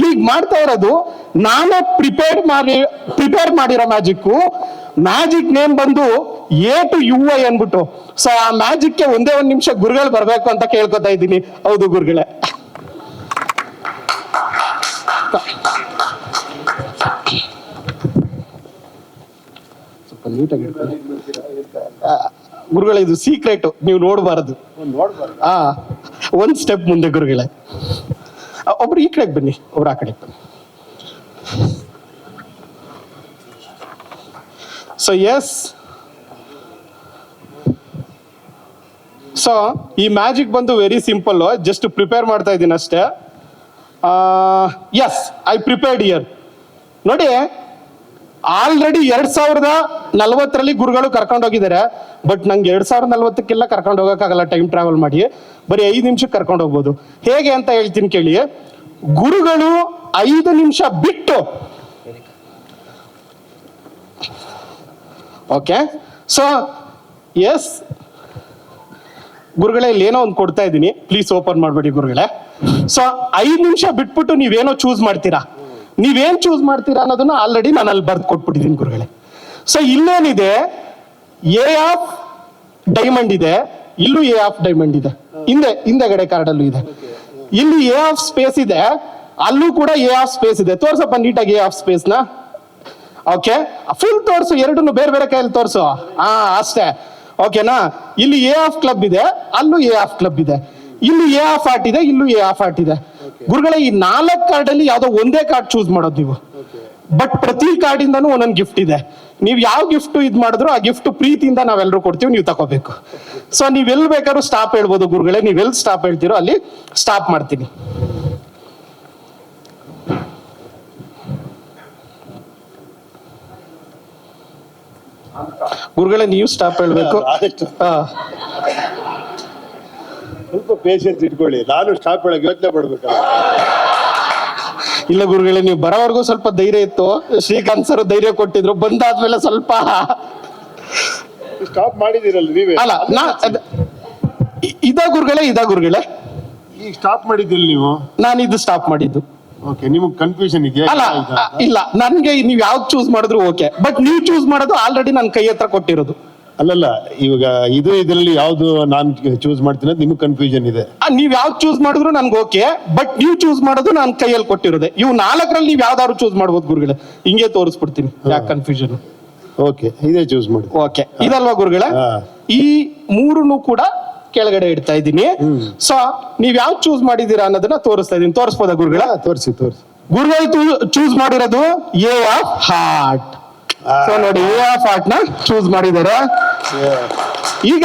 ಈಗ ಮಾಡ್ತಾ ಇರೋದು ನಾನೇ ಪ್ರಿಪೇರ್ ಮಾಡಿರೋ ಮ್ಯಾಜಿಕ್ ನೇಮ್ ಬಂದು A to UI ಅನ್ಬಿಟ್ಟು. ಸೊ ಆ ಮ್ಯಾಜಿಕ್ಗೆ ಒಂದೇ ಒಂದ್ ನಿಮಿಷ ಗುರುಗಳು ಬರ್ಬೇಕು ಅಂತ ಕೇಳ್ಕೊತಾ ಇದ್ದೀನಿ. ಹೌದು ಗುರುಗಳೇ. ಸ್ವಲ್ಪ ನೀಟಾಗಿ ಗುರುಗಳೇ, ಇದು ಸೀಕ್ರೆಟ್, ನೀವು ನೋಡಬಾರದು. ಒಂದ್ ಸ್ಟೆಪ್ ಮುಂದೆ ಗುರುಗಳೇ. ಒಬ್ರು ಈ ಕಡೆಗೆ ಬನ್ನಿ, ಒಬ್ರು ಆ ಕಡೆಗೆ ಬನ್ನಿ. ಸೊ ಎಸ್, ಸೊ ಈ ಮ್ಯಾಜಿಕ್ ಬಂದು ವೆರಿ ಸಿಂಪಲ್. ಜಸ್ಟ್ ಪ್ರಿಪೇರ್ ಮಾಡ್ತಾ ಇದ್ದೀನಿ ಅಷ್ಟೇ. Yes, I prepared here. ನೋಡಿ, ಆಲ್ರೆಡಿ 2040 ಗುರುಗಳು ಕರ್ಕೊಂಡು ಹೋಗಿದ್ದಾರೆ. ಬಟ್ ನಂಗೆ 2040 ಕರ್ಕೊಂಡು ಹೋಗಕ್ಕಾಗಲ್ಲ, ಟೈಮ್ ಟ್ರಾವೆಲ್ ಮಾಡಿ. ಬರೀ 5 ನಿಮಿಷಕ್ಕೆ ಕರ್ಕೊಂಡು ಹೋಗ್ಬೋದು. ಹೇಗೆ ಅಂತ ಹೇಳ್ತೀನಿ ಕೇಳಿ. ಗುರುಗಳು 5 ನಿಮಿಷ ಬಿಟ್ಟು, ಓಕೆ, ಸೊ ಎಸ್ ಗುರುಗಳೇ, ಇಲ್ಲಿ ಏನೋ ಒಂದು ಕೊಡ್ತಾ ಇದ್ದೀನಿ, ಪ್ಲೀಸ್ ಓಪನ್ ಮಾಡಬೇಡಿ ಗುರುಗಳೇ. ಸೊ 5 ನಿಮಿಷ ಬಿಟ್ಬಿಟ್ಟು ನೀವೇನೋ ಚೂಸ್ ಮಾಡ್ತೀರಾ. ನೀವೇನ್ ಚೂಸ್ ಮಾಡ್ತೀರಾ ಅನ್ನೋದನ್ನ ಆಲ್ರೆಡಿ ನಾನು ಅಲ್ಲಿ ಬರ್ದು ಕೊಟ್ಬಿಟ್ಟಿದ್ದೀನಿ ಗುರುಗಳೇ. ಸೊ ಇಲ್ಲೇನಿದೆ, ಎ ಆಫ್ ಡೈಮಂಡ್ ಇದೆ, ಇಲ್ಲೂ ಎ ಆಫ್ ಡೈಮಂಡ್ ಇದೆ, ಹಿಂದೆಗಡೆ ಕಾರ್ಡಲ್ಲೂ ಇದೆ. ಇಲ್ಲಿ ಎ ಆಫ್ ಸ್ಪೇಸ್ ಇದೆ, ಅಲ್ಲೂ ಕೂಡ ಎ ಆಫ್ ಸ್ಪೇಸ್ ಇದೆ. ತೋರ್ಸಪ್ಪ ನೀಟಾಗಿ ಎ ಆಫ್ ಸ್ಪೇಸ್ ನ. ಓಕೆ, ಫುಲ್ ತೋರ್ಸು, ಎರಡನ್ನು ಬೇರೆ ಬೇರೆ ಕೈಯಲ್ಲಿ ತೋರ್ಸು. ಅಷ್ಟೇ, ಓಕೆನಾ. ಇಲ್ಲಿ ಎ ಆಫ್ ಕ್ಲಬ್ ಇದೆ, ಅಲ್ಲೂ ಎ ಆಫ್ ಕ್ಲಬ್ ಇದೆ. ಇಲ್ಲಿ ಎ ಆಫ್ ಆರ್ಟ್ ಇದೆ, ಇಲ್ಲೂ ಎ ಆಫ್ ಆರ್ಟ್ ಇದೆ. ಗುರುಗಳೇ, ಈ 4 ಕಾರ್ಡ್ ಅಲ್ಲಿ ಯಾವ್ದೋ ಒಂದೇ ಕಾರ್ಡ್ ಚೂಸ್ ಮಾಡೋದು ನೀವು. ಬಟ್ ಪ್ರತಿ ಕಾರ್ಡ್ ಇಂದಾನು ಒಂದೊಂದು ಗಿಫ್ಟ್ ಇದೆ. ನೀವು ಯಾವ ಗಿಫ್ಟ್ ಇದ್ ಮಾಡಿದ್ರು ಆ ಗಿಫ್ಟ್ ಪ್ರೀತಿಯಿಂದ ನಾವೆಲ್ಲರೂ ಕೊಡ್ತೀವಿ, ನೀವು ತಗೋಬೇಕು. ಸೊ ನೀವೆಲ್ಲಿ ಬೇಕಾದ್ರೂ ಸ್ಟಾಪ್ ಹೇಳ್ಬೋದು ಗುರುಗಳೇ. ನೀವೆಲ್ಲಿ ಸ್ಟಾಪ್ ಹೇಳ್ತೀರೋ ಅಲ್ಲಿ ಸ್ಟಾಪ್ ಮಾಡ್ತೀನಿ. ಗುರುಗಳೇ, ನೀವು ಸ್ಟಾಪ್ ಹೇಳ್ಬೇಕು. ಸ್ವಲ್ಪ ಪೇಷನ್ಸ್ ಇಟ್ಕೊಳ್ಳಿ, ನಾನು ಸ್ಟಾಪ್ ಹೇಳಕ್ ಯೋಚನೆ ಮಾಡ್ಬೇಕಲ್ಲ. ಇಲ್ಲ ಗುರುಗಳೇ, ನೀವು ಬರೋವರೆಗೂ ಸ್ವಲ್ಪ ಧೈರ್ಯ ಇತ್ತು. ಶ್ರೀಕಾಂತ್ ಸರ್ ಧೈರ್ಯ ಕೊಟ್ಟಿದ್ರು, ಬಂದಾದ್ಮೇಲೆ ಸ್ವಲ್ಪ ಸ್ಟಾಪ್ ಮಾಡಿದಿರಲ್ಲ ನೀವೇ. ಅಲ್ಲ, ಇದ ಗುರುಗಳೇ ಈಗ ಸ್ಟಾಪ್ ಮಾಡಿದ್ದಿಲ್ಲ ನೀವು. ನಾನು ಇದು ಸ್ಟಾಪ್ ಮಾಡಿದ್ದು. ಓಕೆ, ನಿಮಗೆ ಕನ್ಫ್ಯೂಷನ್ ಇದೆಯಾ? ಅಲ್ಲ ಇಲ್ಲ, ನನ್ಗೆ ನೀವು ಯಾವ್ದು ಚೂಸ್ ಮಾಡಿದ್ರು ಓಕೆ. ಬಟ್ ನೀವು ಚೂಸ್ ಮಾಡೋದು ಆಲ್ರೆಡಿ ನನ್ನ ಕೈ ಹತ್ರ ಕೊಟ್ಟಿರೋದು. ಅಲ್ಲಲ್ಲ, ಇವಾಗ ಇದರಲ್ಲಿ ಯಾವ್ದು ನಾನು ಚೂಸ್ ಮಾಡ್ತೀನಿ ಅಂತ ನಿಮ್ಗೆ ಕನ್ಫ್ಯೂಷನ್ ಇದೆ. ನೀವ್ ಯಾವ್ದು ಚೂಸ್ ಮಾಡಿದ್ರು ನನ್ಗೆ ಓಕೆ. ಬಟ್ ನೀವು ಚೂಸ್ ಮಾಡೋದು ನಾನು ಕೈಯಲ್ಲಿ ಕೊಟ್ಟಿರೋದೆ. ಇವು 4ರಲ್ಲಿ ನೀವು ಯಾವ್ದಾದ್ರು ಚೂಸ್ ಮಾಡ್ಬೋದು ಗುರುಗಳೇ. ಹಿಂಗೆ ತೋರಿಸ್ಬಿಡ್ತೀನಿ, ಯಾಕೆ ಕನ್ಫ್ಯೂಷನ್. ಓಕೆ, ಇದೇ ಚೂಸ್ ಮಾಡಿ. ಓಕೆ, ಇದಲ್ವಾ ಗುರುಗಳೇ? ಈ 3 ಕೂಡ ಕೆಳಗಡೆ ಇಡ್ತಾ ಇದ್ದೀನಿ. ಸೊ ನೀವ್ ಯಾವ್ದು ಚೂಸ್ ಮಾಡಿದೀರಾ ಅನ್ನೋದನ್ನ ತೋರಿಸ್ತಾ ಇದೀನಿ. ತೋರಿಸ್ಬೋದಾ ಗುರುಗಳೇ? ತೋರಿಸಿ. ಗುರುಗಳು ಚೂಸ್ ಮಾಡಿರೋದು ಎ ಆಫ್ ಹಾರ್ಟ್. ಸೊ ನೋಡಿ, ಎ ಆಫ್ ಹಾರ್ಟ್ ನ ಚೂಸ್ ಮಾಡಿದ್ದಾರೆ. ಈಗ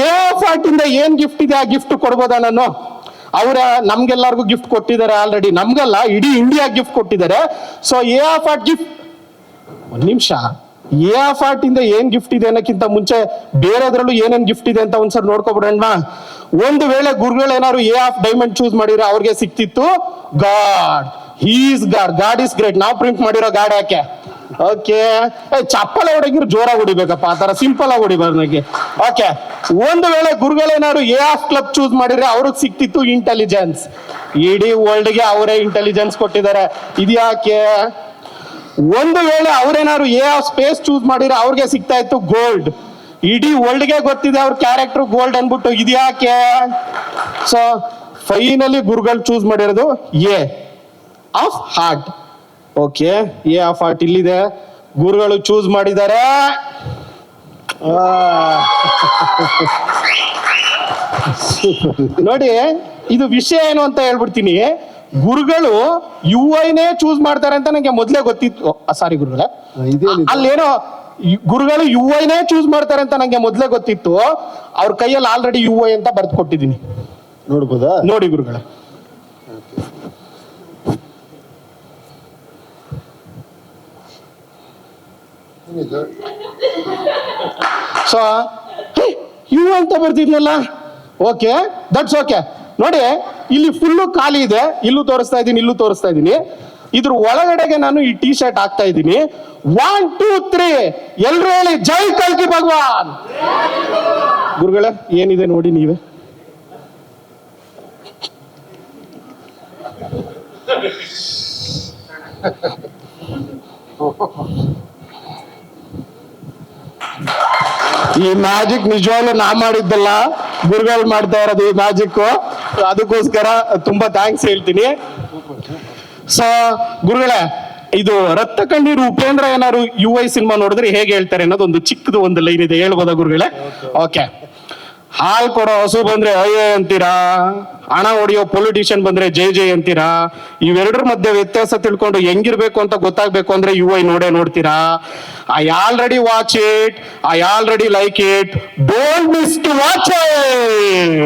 ಎ ಆಫ್ ಹಾರ್ಟ್ ಇಂದ ಏನ್ ಗಿಫ್ಟ್ ಇದೆ ಆ ಗಿಫ್ಟ್ ಕೊಡ್ಬೋದಾ ನಾನು? ಅವ್ರ ನಮ್ಗೆಲ್ಲರಿಗೂ ಗಿಫ್ಟ್ ಕೊಟ್ಟಿದ್ದಾರೆ ಆಲ್ರೆಡಿ. ನಮ್ಗಲ್ಲ, ಇಡೀ ಇಂಡಿಯಾ ಗಿಫ್ಟ್ ಕೊಟ್ಟಿದ್ದಾರೆ. So A of heart gift, ಒಂದ್ ನಿಮಿಷ, ಎ ಆಫ್ ಆರ್ಟ್ ಇಂದ ಏನ್ ಗಿಫ್ಟ್ ಇದೆ ಅನ್ನಕ್ಕಿಂತ ಮುಂಚೆ ಬೇರೆದ್ರಲ್ಲೂ ಏನೇನ್ ಗಿಫ್ಟ್ ಇದೆ ಅಂತ ಒಂದ್ಸರಿ ನೋಡ್ಕೊಬಿಡೋಣ. ಒಂದು ವೇಳೆ ಗುರುಗಳು ಏನಾದ್ರು ಎ ಆಫ್ ಡೈಮಂಡ್ ಚೂಸ್ ಮಾಡಿದ್ರೆ ಅವ್ರಿಗೆ ಸಿಕ್ತಿತ್ತು god. Is god is great. ನಾವು ಪ್ರಿಂಟ್ ಮಾಡಿರೋ ಗಾಡ್ ಯಾಕೆ? ಓಕೆ, ಚಪ್ಪಲ ಹೊಡಗಿರು ಜೋರಾಗಿ ಹೊಡಿಬೇಕಪ್ಪ, ಆ ತರ ಸಿಂಪಲ್ ಆಗಿ ಹೊಡಿಬಾರ್ದು ನನಗೆ. ಓಕೆ, ಒಂದು ವೇಳೆ ಗುರುಗಳೇನಾದ್ರು ಎ ಆಫ್ ಕ್ಲಬ್ ಚೂಸ್ ಮಾಡಿದ್ರೆ ಅವ್ರಿಗೆ ಸಿಕ್ತಿತ್ತು ಇಂಟೆಲಿಜೆನ್ಸ್. ಇಡೀ ವರ್ಲ್ಡ್ ಗೆ ಅವರೇ ಇಂಟೆಲಿಜೆನ್ಸ್ ಕೊಟ್ಟಿದ್ದಾರೆ. ಇದ್ಯಾಕೆ? ಒಂದು ವೇಳೆ ಅವ್ರೇನಾದ್ರು ಎ ಆಫ್ ಸ್ಪೇಸ್ ಚೂಸ್ ಮಾಡಿದ್ರೆ ಅವ್ರಿಗೆ ಸಿಗ್ತಾ ಇತ್ತು ಗೋಲ್ಡ್. ಇಡೀ ವರ್ಲ್ಡ್ ಗೆ ಗೊತ್ತಿದೆ ಅವ್ರ ಕ್ಯಾರೆಕ್ಟರ್ ಗೋಲ್ಡ್ ಅನ್ಬಿಟ್ಟು. ಇದ್ಯಾಕೆ? ಸೊ ಫೈನಲಿ ಗುರುಗಳು ಚೂಸ್ ಮಾಡಿರೋದು A of heart. Okay, A of heart ಇಲ್ಲಿದೆ, ಗುರುಗಳು ಚೂಸ್ ಮಾಡಿದ್ದಾರೆ. ನೋಡಿ, ಇದು ವಿಷಯ ಏನು ಅಂತ ಹೇಳ್ಬಿಡ್ತೀನಿ. ಗುರುಗಳು UI-ನೇ ಚೂಸ್ ಮಾಡ್ತಾರೆ ಅಂತ ನಂಗೆ ಮೊದ್ಲೇ ಗೊತ್ತಿತ್ತು. ಸಾರಿ ಗುರುಗಳೇ, ಅಲ್ಲೇನೋ ಗುರುಗಳು UI-ನೇ ಚೂಸ್ ಮಾಡ್ತಾರೆ ಅಂತ ನಂಗೆ ಮೊದ್ಲೇ ಗೊತ್ತಿತ್ತು. ಅವ್ರ ಕೈಯಲ್ಲಿ ಆಲ್ರೆಡಿ UI ಅಂತ ಬರ್ದು ಕೊಟ್ಟಿದ್ದೀನಿ. ನೋಡ್ಬೋದಾ? ನೋಡಿ ಗುರುಗಳೇ. ಸೊ UI ಅಂತ ಬರ್ತಿದ್ನಲ್ಲ. Okay, that's okay. ನೋಡಿ, ಇಲ್ಲಿ ಫುಲ್ಲು ಖಾಲಿ ಇದೆ. ಇಲ್ಲೂ ತೋರಿಸ್ತಾ ಇದ್ದೀನಿ, ಇಲ್ಲೂ ತೋರಿಸ್ತಾ ಇದ್ದೀನಿ. ಇದ್ರ ಒಳಗಡೆಗೆ ನಾನು ಈ ಟಿ ಶರ್ಟ್ ಹಾಕ್ತಾ ಇದ್ದೀನಿ. 1 2 3 ಎಲ್ರು ಹೇಳಿ ಜೈ ಕಲ್ಕಿ ಭಗವಾನ್. ಗುರುಗಳೇ, ಏನಿದೆ ನೋಡಿ ನೀವೇ. ಈ ಮ್ಯಾಜಿಕ್ ನಿಜವಾಗ್ಲೂ ನಾ ಮಾಡಿದ್ದಲ್ಲ, ಗುರುಗಳು ಮಾಡ್ತಾ ಇರೋದು ಈ ಮ್ಯಾಜಿಕ್. ಅದಕ್ಕೋಸ್ಕರ ತುಂಬಾ ಥ್ಯಾಂಕ್ಸ್ ಹೇಳ್ತೀನಿ. ಸೊ ಗುರುಗಳೇ, ಇದು ರಕ್ತ ಕಣ್ಣೀರು ಉಪೇಂದ್ರ ಏನಾದ್ರು UI ಸಿನಿಮಾ ನೋಡಿದ್ರೆ ಹೇಗೆ ಹೇಳ್ತಾರೆ ಅನ್ನೋದು ಒಂದು ಚಿಕ್ಕದು ಒಂದು ಲೈನ್ ಇದೆ, ಹೇಳ್ಬೋದಾ ಗುರುಗಳೇ? ಓಕೆ. ಹಾಲ್ ಕೊಡೋ ಹಸು ಬಂದ್ರೆ ಅಯ್ಯೇ ಅಂತೀರಾ, ಹಣ ಹೊಡೆಯೋ ಪೊಲಿಟಿಷಿಯನ್ ಬಂದ್ರೆ ಜೈ ಜೈ ಅಂತೀರಾ. ಇವೆರಡರ ಮಧ್ಯೆ ವ್ಯತ್ಯಾಸ ತಿಳ್ಕೊಂಡು ಹೆಂಗಿರ್ಬೇಕು ಅಂತ ಗೊತ್ತಾಗ್ಬೇಕು ಅಂದ್ರೆ UI ನೋಡ್ತೀರಾ. I already watch it, I already like it, don't miss to watch it.